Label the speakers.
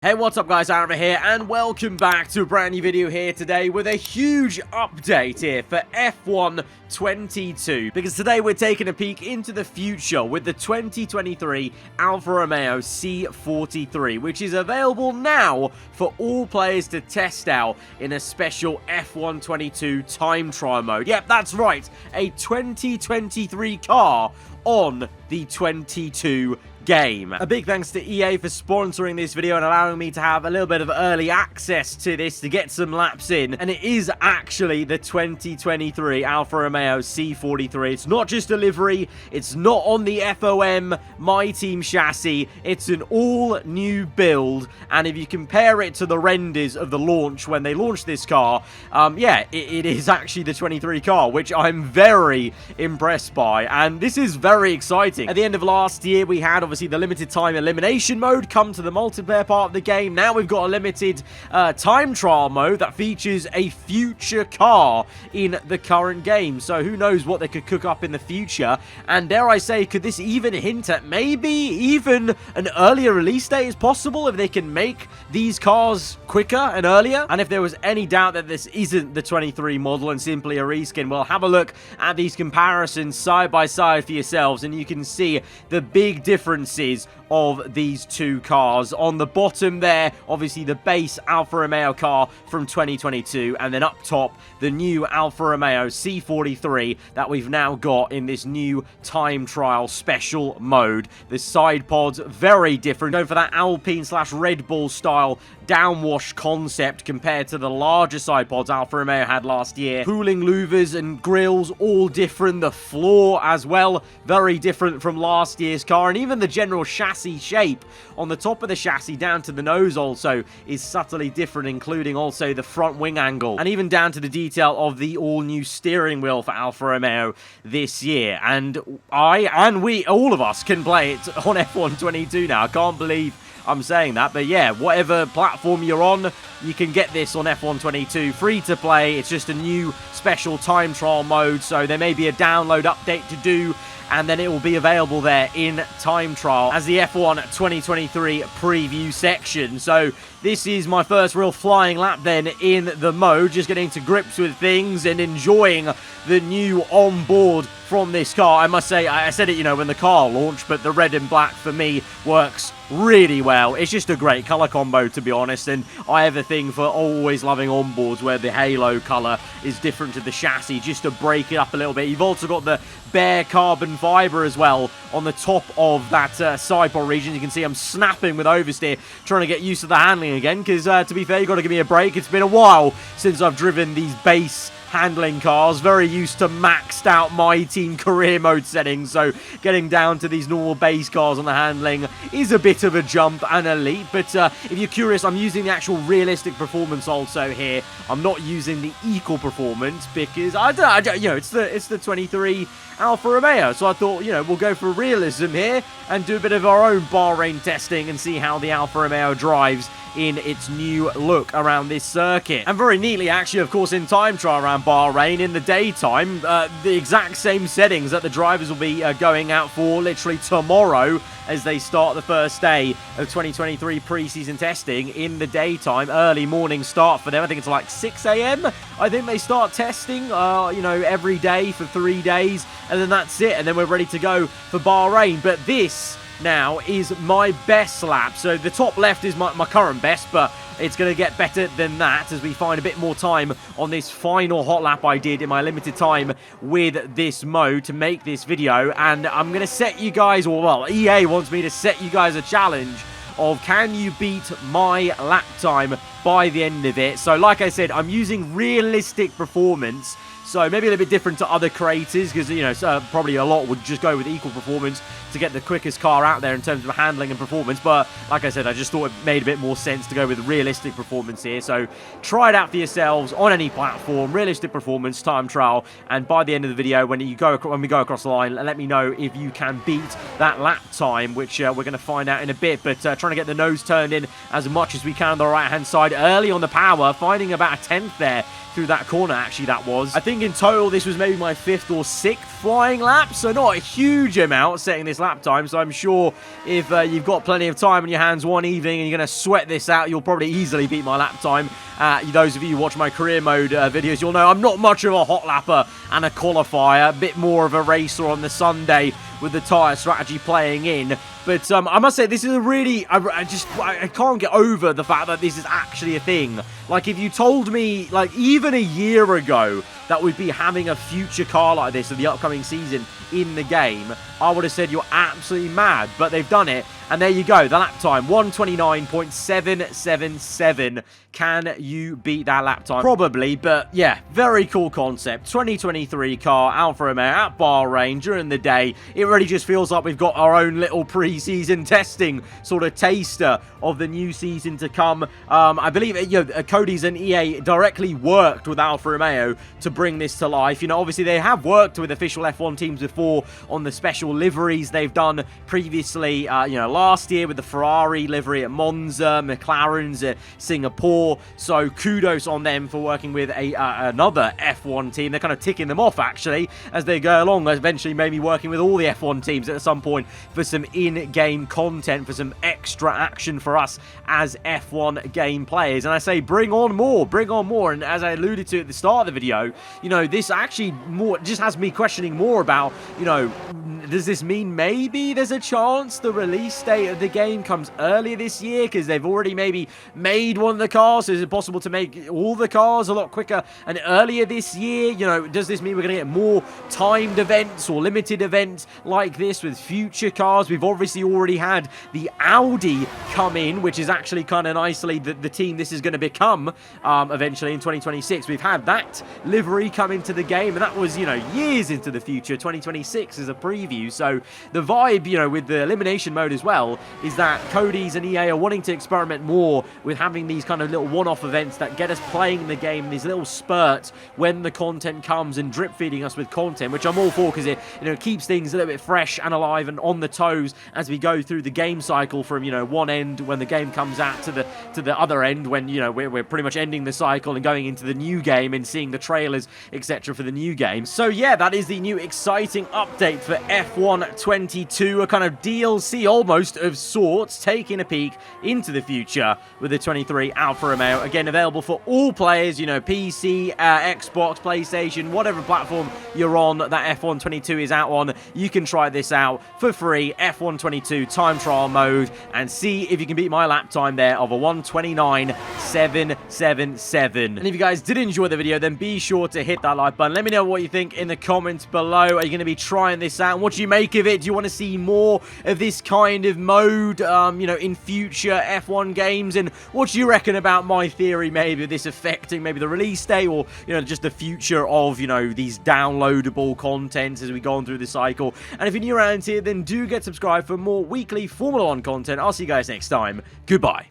Speaker 1: Hey, what's up guys, aarava here, and welcome back to a brand new video here today with a huge update here for F1 22, because today we're taking a peek into the future with the 2023 Alfa Romeo C43, which is available now for all players to test out in a special F1 22 time trial mode. Yep, that's right, a 2023 car on the 22 game. A big thanks to EA for sponsoring this video and allowing me to have a little bit of early access to this to get some laps in. And it is actually the 2023 Alfa Romeo C43. It's not just a livery, it's not on the FOM My Team chassis, it's an all new build. And if you compare it to the renders of the launch when they launched this car, yeah, it is actually the 23 car, which I'm very impressed by. And this is very exciting. At the end of last year, we had obviously the limited time elimination mode come to the multiplayer part of the game. Now we've got a limited time trial mode that features a future car in the current game. So who knows what they could cook up in the future. And dare I say, could this even hint at maybe even an earlier release date is possible if they can make these cars quicker and earlier? And if there was any doubt that this isn't the 23 model and simply a reskin, well, have a look at these comparisons side by side for yourselves and you can see the big differences of these two cars. On the bottom there, obviously the base Alfa Romeo car from 2022, and then up top, the new Alfa Romeo C43 that we've now got in this new time trial special mode. The side pods, very different. Going for that Alpine / Red Bull style downwash concept compared to the larger side pods Alfa Romeo had last year. Cooling louvers and grills, all different. The floor as well, very different from last year's car, and even the general chassis shape on the top of the chassis down to the nose also is subtly different, including also the front wing angle, and even down to the detail of the all-new steering wheel for Alfa Romeo this year. And we, all of us, can play it on F1 22 now. I can't believe I'm saying that, but yeah, whatever platform you're on, you can get this on F1 22, free to play. It's just a new special time trial mode, so there may be a download update to do, and then it will be available there in time trial as the F1 2023 preview section. So this is my first real flying lap then in the mode, just getting to grips with things and enjoying the new onboard from this car. I must say, I said it, you know, when the car launched, but the red and black for me works really well. It's just a great color combo, to be honest, and I have a thing for always loving onboards where the halo color is different to the chassis, just to break it up a little bit. You've also got the bare carbon fiber as well on the top of that side pod region. You can see I'm snapping with oversteer, trying to get used to the handling again, because to be fair, you've got to give me a break. It's been a while since I've driven these base handling cars, very used to maxed out My Team career mode settings, so getting down to these normal base cars on the handling is a bit of a jump and a leap. But if you're curious, I'm using the actual realistic performance also here. I'm not using the equal performance because I don't you know, it's the 23 Alfa Romeo, so I thought, you know, we'll go for realism here and do a bit of our own Bahrain testing and see how the Alfa Romeo drives in its new look around this circuit. And very neatly, actually, of course, in time trial around Bahrain in the daytime, the exact same settings that the drivers will be going out for literally tomorrow as they start the first day of 2023 preseason testing in the daytime. Early morning start for them. I think it's like 6 a.m. I think they start testing, you know, every day for 3 days, and then that's it, and then we're ready to go for Bahrain. But this now is my best lap. So the top left is my current best, but it's going to get better than that as we find a bit more time on this final hot lap I did in my limited time with this mode to make this video. And I'm going to set you guys, or well, EA wants me to set you guys a challenge of can you beat my lap time by the end of it. So like I said, I'm using realistic performance. So maybe a little bit different to other creators because, you know, probably a lot would just go with equal performance to get the quickest car out there in terms of handling and performance. But like I said, I just thought it made a bit more sense to go with realistic performance here. So try it out for yourselves on any platform, realistic performance, time trial. And by the end of the video, when we go across the line, let me know if you can beat that lap time, which we're going to find out in a bit. But trying to get the nose turned in as much as we can on the right-hand side early on the power, finding about a 10th there through that corner, actually, that was. I think think in total this was maybe my 5th or 6th flying lap, so not a huge amount setting this lap time. So I'm sure if you've got plenty of time on your hands one evening and you're going to sweat this out, you'll probably easily beat my lap time. Those of you who watch my career mode videos, you'll know I'm not much of a hot lapper and a qualifier, a bit more of a racer on the Sunday with the tyre strategy playing in. But I must say, this is a really... I can't get over the fact that this is actually a thing. Like, if you told me, like, even a year ago that we'd be having a future car like this in the upcoming season in the game, I would have said you're absolutely mad. But they've done it, and there you go. The lap time, 1:29.777. Can you beat that lap time? Probably, but yeah, very cool concept. 2023 car, Alfa Romeo at Bahrain during the day. It really just feels like we've got our own little pre-season testing sort of taster of the new season to come. I believe Cody's and EA directly worked with Alfa Romeo to bring this to life. Obviously they have worked with official F1 teams before on the special liveries they've done previously. Last year with the Ferrari livery at Monza, McLaren's at Singapore. So kudos on them for working with another F1 team. They're kind of ticking them off actually as they go along. Eventually maybe working with all the F1 teams at some point for some in-game content, for some extra action for us as F1 game players. And I say bring on more, bring on more. And as I alluded to at the start of the video, this actually just has me questioning more about, does this mean maybe there's a chance the release date of the game comes earlier this year because they've already maybe made one of the cars? So is it possible to make all the cars a lot quicker and earlier this year? Does this mean we're going to get more timed events or limited events like this with future cars? We've obviously already had the Audi come in, which is actually kind of nicely the team this is going to become eventually in 2026. We've had that livery come into the game, and that was, years into the future. 2026 is a preview. So the vibe, with the elimination mode as well, is that Cody's and EA are wanting to experiment more with having these kind of little one-off events that get us playing the game, these little spurts when the content comes and drip feeding us with content, which I'm all for because it keeps things a little bit fresh and alive and on the toes as we go through the game cycle from one end when the game comes out to the other end when we're pretty much ending the cycle and going into the new game and seeing the trailers etc. for the new game. So yeah, that is the new exciting update for F1 22, a kind of DLC almost of sorts, taking a peek into the future with the 23 Alfa Romeo. Again, available for all players, PC, Xbox, PlayStation, whatever platform you're on that F1 22 is out on. You can try this out for free, F1 22 time trial mode, and see if you can beat my lap time there of a 1:29.777. And if you guys did enjoy the video, then be sure to hit that like button. Let me know what you think in the comments below. Are you going to be trying this out? What do you make of it? Do you want to see more of this kind of mode, in future F1 games? And what do you reckon about my theory maybe of this affecting maybe the release date or, just the future of, these downloadable contents as we go on through the cycle? And if you're new around here, then do get subscribed for more weekly Formula 1 content. I'll see you guys next time. Goodbye.